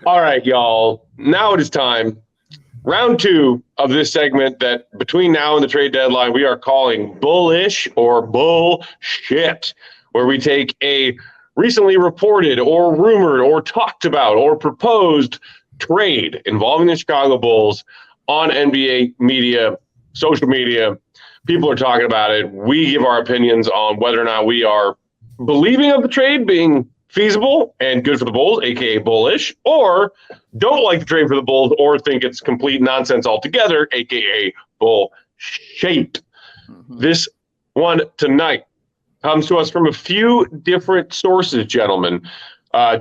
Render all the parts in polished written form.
All right, y'all. Now it is time. Round two of this segment that between now and the trade deadline, we are calling bullish or bullshit, where we take a recently reported or rumored or talked about or proposed trade involving the Chicago Bulls on NBA media, social media. People are talking about it. We give our opinions on whether or not we are believing of the trade being feasible and good for the Bulls, aka bullish, or don't like the trade for the Bulls or think it's complete nonsense altogether, aka bullshit. This one tonight comes to us from a few different sources, gentlemen.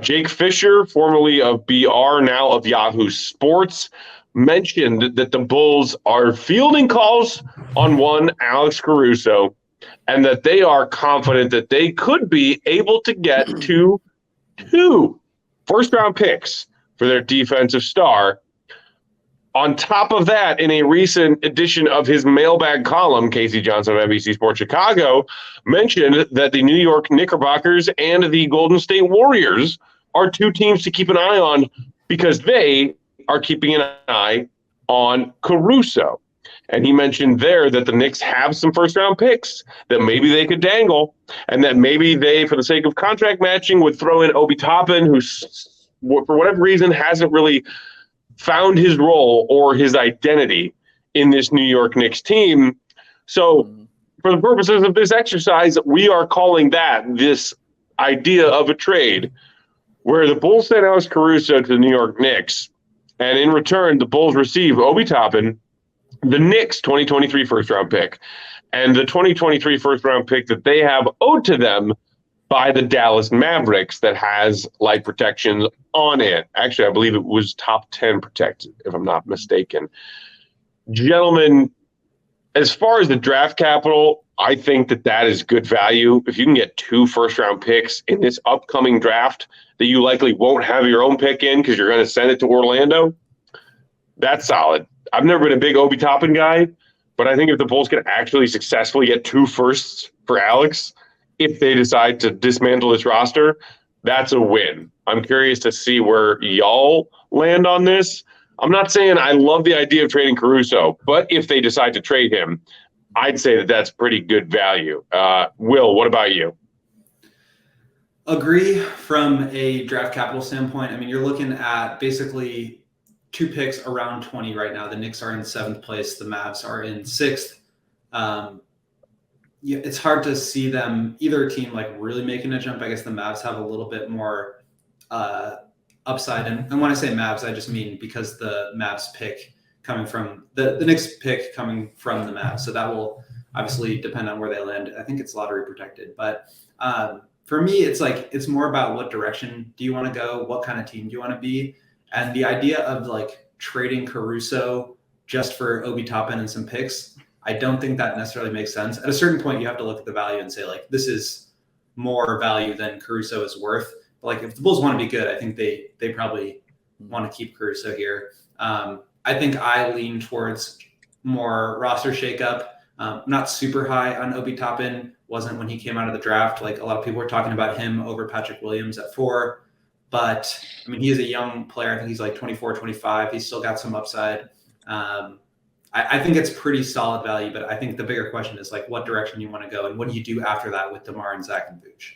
Jake Fischer, formerly of BR, now of Yahoo Sports, mentioned that the Bulls are fielding calls on one Alex Caruso, and that they are confident that they could be able to get two first-round picks for their defensive star. On top of that, in a recent edition of his mailbag column, Casey Johnson of NBC Sports Chicago mentioned that the New York Knickerbockers and the Golden State Warriors are two teams to keep an eye on because they are keeping an eye on Caruso. And he mentioned there that the Knicks have some first-round picks that maybe they could dangle, and that maybe they, for the sake of contract matching, would throw in Obi Toppin, who, for whatever reason, hasn't really found his role or his identity in this New York Knicks team. So for the purposes of this exercise, we are calling that this idea of a trade where the Bulls sent Alex Caruso to the New York Knicks, and in return, the Bulls receive Obi Toppin, the Knicks 2023 first-round pick, and the 2023 first-round pick that they have owed to them by the Dallas Mavericks that has light protections on it. Actually, I believe it was top 10 protected, if I'm not mistaken. Gentlemen, as far as the draft capital, I think that that is good value. If you can get two first-round picks in this upcoming draft that you likely won't have your own pick in because you're going to send it to Orlando, that's solid. I've never been a big Obi Toppin guy, but I think if the Bulls can actually successfully get two firsts for Alex, if they decide to dismantle this roster, that's a win. I'm curious to see where y'all land on this. I'm not saying I love the idea of trading Caruso, but if they decide to trade him, I'd say that that's pretty good value. Will, what about you? Agree from a draft capital standpoint. I mean, you're looking at basically two picks around 20 right now. The Knicks are in 7th place. The Mavs are in 6th. Yeah, it's hard to see them, either team, like really making a jump. I guess the Mavs have a little bit more upside. And when I say Mavs, I just mean because the Mavs pick coming from the Knicks pick coming from the Mavs. So that will obviously depend on where they land. I think it's lottery protected. But for me, it's more about what direction do you want to go? What kind of team do you want to be? And the idea of like trading Caruso just for Obi Toppin and some picks, I don't think that necessarily makes sense. At a certain point, you have to look at the value and say, like, this is more value than Caruso is worth. But like, if the Bulls want to be good, I think they probably want to keep Caruso here. I think I lean towards more roster shakeup. Not super high on Obi Toppin. Wasn't when he came out of the draft. Like a lot of people were talking about him over Patrick Williams at 4. But, I mean, he is a young player. I think he's like 24, 25. He's still got some upside. I think it's pretty solid value, but I think the bigger question is, like, what direction you want to go and what do you do after that with DeMar and Zach and Vooch?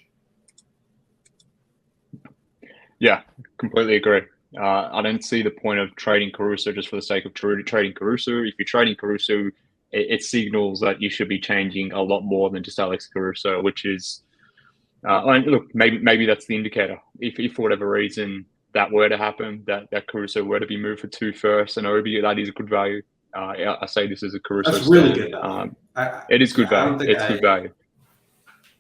Yeah, completely agree. I don't see the point of trading Caruso just for the sake of trading Caruso. If you're trading Caruso, it signals that you should be changing a lot more than just Alex Caruso, which is and look, maybe that's the indicator. If for whatever reason that were to happen, that Caruso were to be moved for 2 firsts and Obi, that is a good value. I say this is a Caruso. That's really good value. It is good value. It's good value.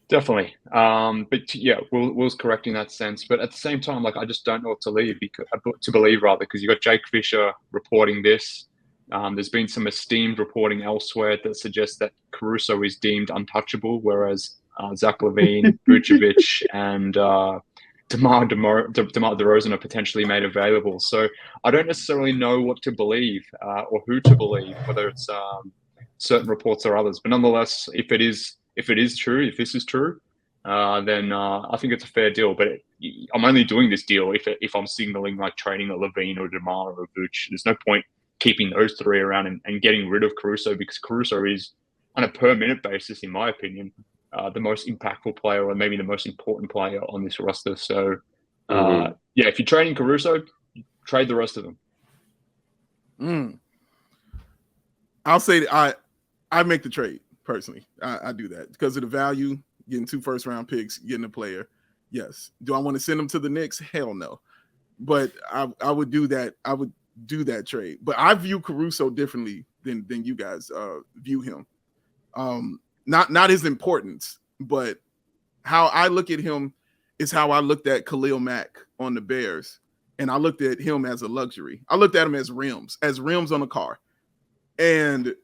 Definitely. But yeah, Will's correct in that sense. But at the same time, like, I just don't know what to believe because you got Jake Fischer reporting this. There's been some esteemed reporting elsewhere that suggests that Caruso is deemed untouchable, whereas Zach LaVine, Vucevic, and DeMar DeRozan are potentially made available. So I don't necessarily know what to believe or who to believe, whether it's certain reports or others. But nonetheless, if this is true, then I think it's a fair deal. But I'm only doing this deal if I'm signaling like trading a Levine or DeMar or Vooch. There's no point keeping those three around and getting rid of Caruso, because Caruso is, on a per minute basis, in my opinion, the most impactful player, or maybe the most important player on this roster. So, if you're trading Caruso, trade the rest of them. I'll say that I make the trade personally. I do that because of the value, getting 2 first-round picks, getting a player. Yes. Do I want to send them to the Knicks? Hell no. But I would do that. I would do that trade. But I view Caruso differently than you guys view him. Not his importance, but how I look at him is how I looked at Khalil Mack on the Bears, and I looked at him as a luxury. I looked at him as rims on a car. And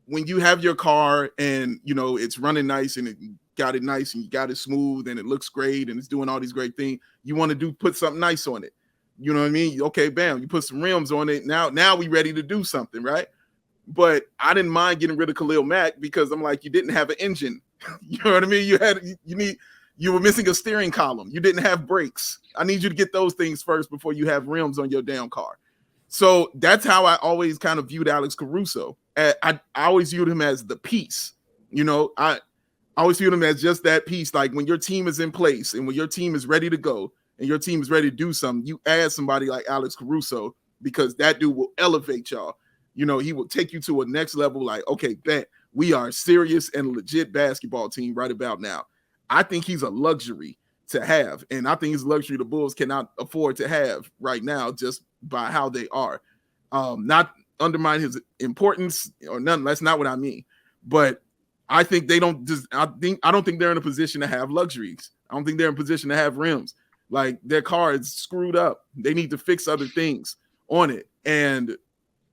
when you have your car and, you know, it's running nice and it got it nice and you got it smooth and it looks great and it's doing all these great things, you want to put something nice on it. You know what I mean? Okay, bam, you put some rims on it. Now we ready to do something, right? But I didn't mind getting rid of Khalil Mack because I'm like, you didn't have an engine. You know what I mean? You were missing a steering column. You didn't have brakes. I need you to get those things first before you have rims on your damn car. So that's how I always kind of viewed Alex Caruso. I always viewed him as the piece. You know, I always viewed him as just that piece. Like when your team is in place and when your team is ready to go and your team is ready to do something, you add somebody like Alex Caruso because that dude will elevate y'all. You know, he will take you to a next level. Like, okay, bet we are a serious and legit basketball team right about now. I think he's a luxury to have, and I think it's a luxury the Bulls cannot afford to have right now just by how they are. Not undermine his importance or none. That's not what I mean. But I think they don't. I don't think they're in a position to have luxuries. I don't think they're in a position to have rims. Like their car is screwed up. They need to fix other things on it. And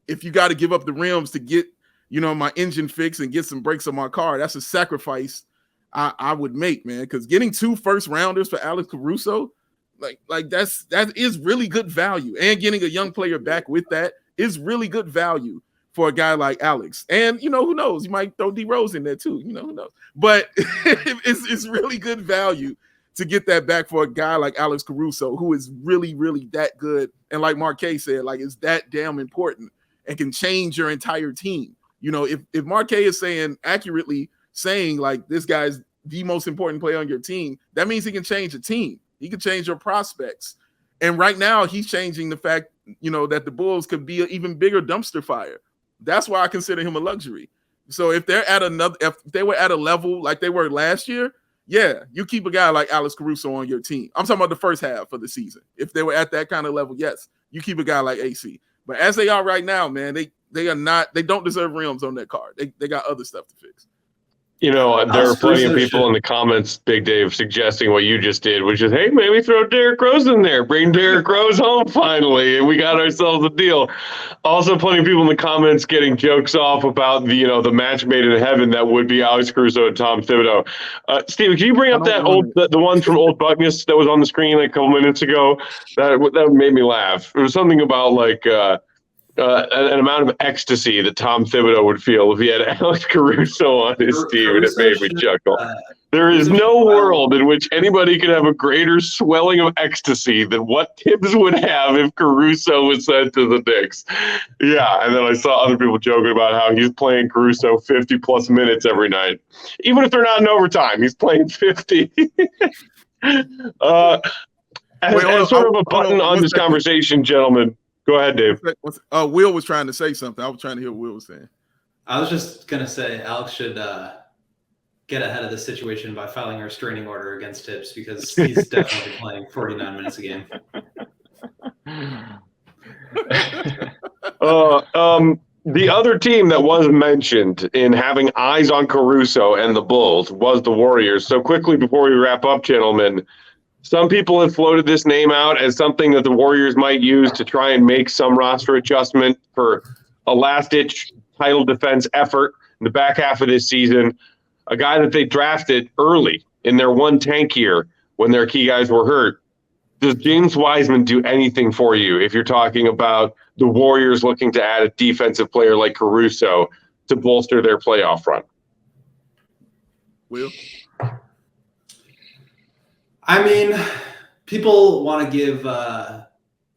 if you got to give up the rims to get, you know, my engine fixed and get some brakes on my car, that's a sacrifice I would make, man. Because getting 2 first rounders for Alex Caruso, like that is really good value. And getting a young player back with that is really good value for a guy like Alex. And you know, who knows? You might throw D Rose in there too. You know, who knows? But it's really good value to get that back for a guy like Alex Caruso, who is really, really that good. And like Mark K said, like it's that damn important and can change your entire team. You know, if Mark K is accurately saying like this guy's the most important player on your team, that means he can change a team. He can change your prospects. And right now he's changing the fact, you know, that the Bulls could be an even bigger dumpster fire. That's why I consider him a luxury. So if they were at a level like they were last year, yeah, you keep a guy like Alex Caruso on your team. I'm talking about the first half of the season. If they were at that kind of level, yes, you keep a guy like AC. But as they are right now, man, they don't deserve rims on their car. They got other stuff to fix. You know, there are plenty of people in the comments, Big Dave, suggesting what you just did, which is, hey, maybe throw Derrick Rose in there. Bring Derrick Rose home finally, and we got ourselves a deal. Also, plenty of people in the comments getting jokes off about the match made in heaven that would be Alex Caruso and Tom Thibodeau. Steven, can you bring up the one from Old Buckness that was on the screen like a couple minutes ago? That made me laugh. It was something about like an amount of ecstasy that Tom Thibodeau would feel if he had Alex Caruso on his team, and it made me chuckle. There is no world in which anybody could have a greater swelling of ecstasy than what Tibbs would have if Caruso was sent to the Knicks. Yeah, and then I saw other people joking about how he's playing Caruso 50-plus minutes every night. Even if they're not in overtime, he's playing 50. As sort of a button on this conversation, gentlemen. Go ahead, Dave. Will was trying to say something. I was trying to hear what Will was saying. I was just going to say Alex should get ahead of the situation by filing a restraining order against Tibbs because he's definitely playing 49 minutes a game. The other team that was mentioned in having eyes on Caruso and the Bulls was the Warriors. So quickly before we wrap up, gentlemen, some people have floated this name out as something that the Warriors might use to try and make some roster adjustment for a last-ditch title defense effort in the back half of this season. A guy that they drafted early in their one tank year when their key guys were hurt. Does James Wiseman do anything for you if you're talking about the Warriors looking to add a defensive player like Caruso to bolster their playoff run? Will? I mean, people want to give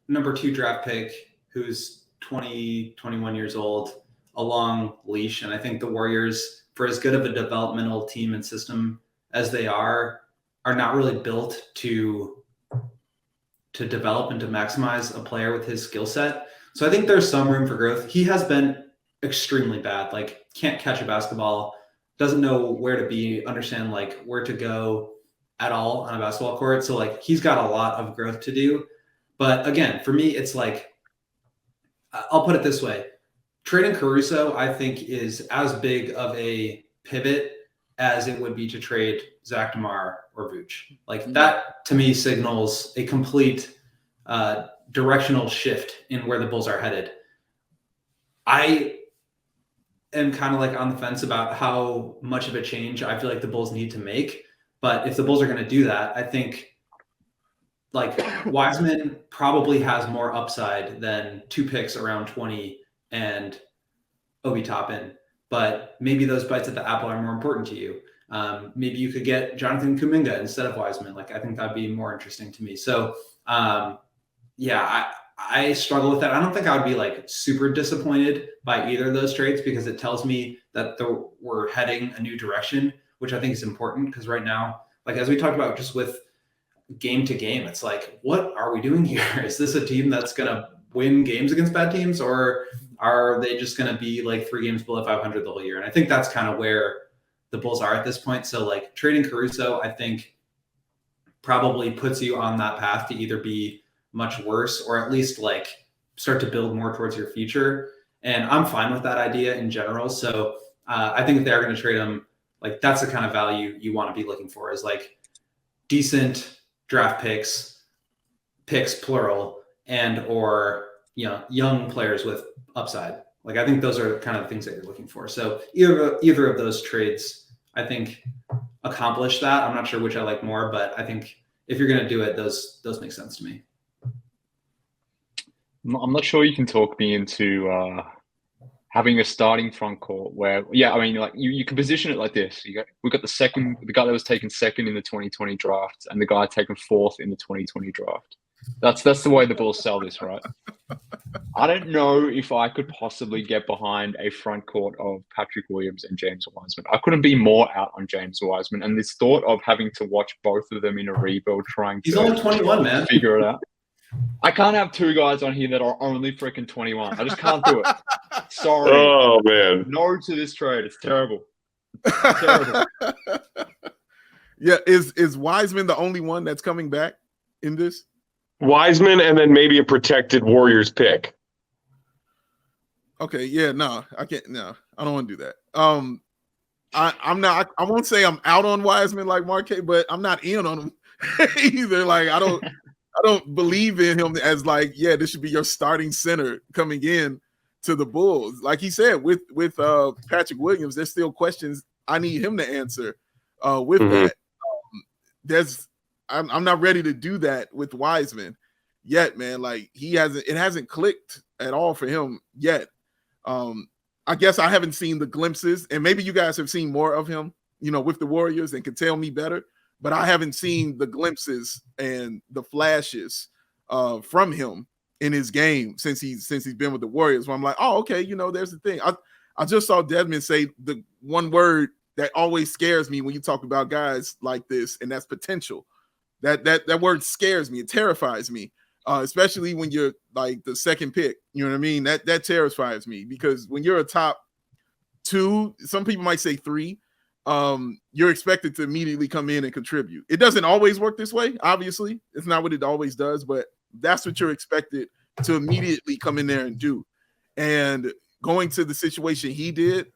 number 2 draft pick, who's 20, 21 years old, a long leash. And I think the Warriors, for as good of a developmental team and system as they are not really built to develop and to maximize a player with his skill set. So I think there's some room for growth. He has been extremely bad, like can't catch a basketball, doesn't know where to be, understand like where to go at all on a basketball court. So like he's got a lot of growth to do. But again, for me, it's like, I'll put it this way. Trading Caruso, I think, is as big of a pivot as it would be to trade Zach DeMar or Vooch. Like that to me signals a complete directional shift in where the Bulls are headed. I am kind of like on the fence about how much of a change I feel like the Bulls need to make. But if the Bulls are going to do that, I think like Wiseman probably has more upside than 2 picks around 20 and Obi Toppin. But maybe those bites at the apple are more important to you. Maybe you could get Jonathan Kuminga instead of Wiseman. Like I think that'd be more interesting to me. So I struggle with that. I don't think I would be like super disappointed by either of those trades because it tells me that we're heading a new direction, which I think is important because right now, like as we talked about just with game to game, it's like, what are we doing here? Is this a team that's going to win games against bad teams, or are they just going to be like 3 games below 500 the whole year? And I think that's kind of where the Bulls are at this point. So like trading Caruso, I think probably puts you on that path to either be much worse or at least like start to build more towards your future. And I'm fine with that idea in general. So I think if they're going to trade him, like that's the kind of value you want to be looking for, is like decent draft picks plural, and or young players with upside. Like I think those are kind of the things that you're looking for. So either of those trades, I think, accomplish that. I'm not sure which I like more, but I think if you're going to do it, those make sense to me. I'm not sure you can talk me into having a starting front court where, I mean, like you can position it like this. We got the guy that was taken 2nd in the 2020 draft and the guy taken 4th in the 2020 draft. That's the way the Bulls sell this, right? I don't know if I could possibly get behind a front court of Patrick Williams and James Wiseman. I couldn't be more out on James Wiseman, and this thought of having to watch both of them in a rebuild he's only 21, man. Figure it out. I can't have 2 guys on here that are only freaking 21. I just can't do it. Sorry. Oh, man. No to this trade. It's terrible. It's terrible. Yeah, is Wiseman the only one that's coming back in this? Wiseman and then maybe a protected Warriors pick. Okay, yeah, no, I can't. No, I don't want to do that. I'm not. I won't say I'm out on Wiseman like Mark K, but I'm not in on him either. Like I don't believe in him as like, yeah, this should be your starting center coming in to the Bulls. Like he said, with Patrick Williams, there's still questions I need him to answer. With that, I'm not ready to do that with Wiseman yet, man. Like it hasn't clicked at all for him yet. I guess I haven't seen the glimpses, and maybe you guys have seen more of him, with the Warriors and can tell me better, but I haven't seen the glimpses and the flashes from him in his game since he's been with the Warriors, where I'm like, oh, okay, there's the thing. I just saw Desmond say the one word that always scares me when you talk about guys like this, and that's potential. That word scares me. It terrifies me, especially when you're like the 2nd pick. You know what I mean? That terrifies me, because when you're a top 2, some people might say 3, you're expected to immediately come in and contribute. It doesn't always work this way. Obviously, it's not what it always does, but that's what you're expected to immediately come in there and do. And going to the situation he did,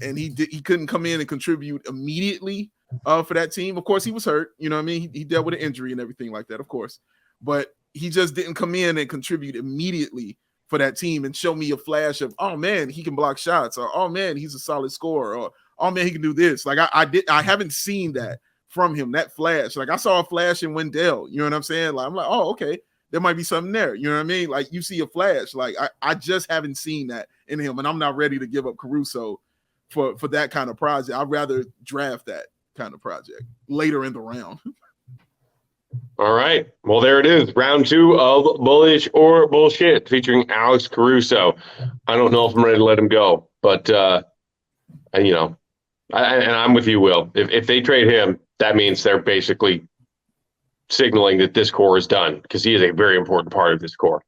and he couldn't come in and contribute immediately for that team. Of course, he was hurt. You know what I mean? He dealt with an injury and everything like that, of course. But he just didn't come in and contribute immediately for that team and show me a flash of, oh, man, he can block shots, or, oh, man, he's a solid scorer, or, oh, man, he can do this. Like, I haven't seen that from him, that flash. Like, I saw a flash in Wendell. You know what I'm saying? Like, I'm like, oh, okay, there might be something there. You know what I mean? Like, you see a flash. Like, I just haven't seen that in him, and I'm not ready to give up Caruso for that kind of project. I'd rather draft that kind of project later in the round. All right. Well, there it is. Round 2 of Bullish or Bullshit featuring Alex Caruso. I don't know if I'm ready to let him go, but, and I'm with you, Will. If they trade him, that means they're basically signaling that this core is done because he is a very important part of this core.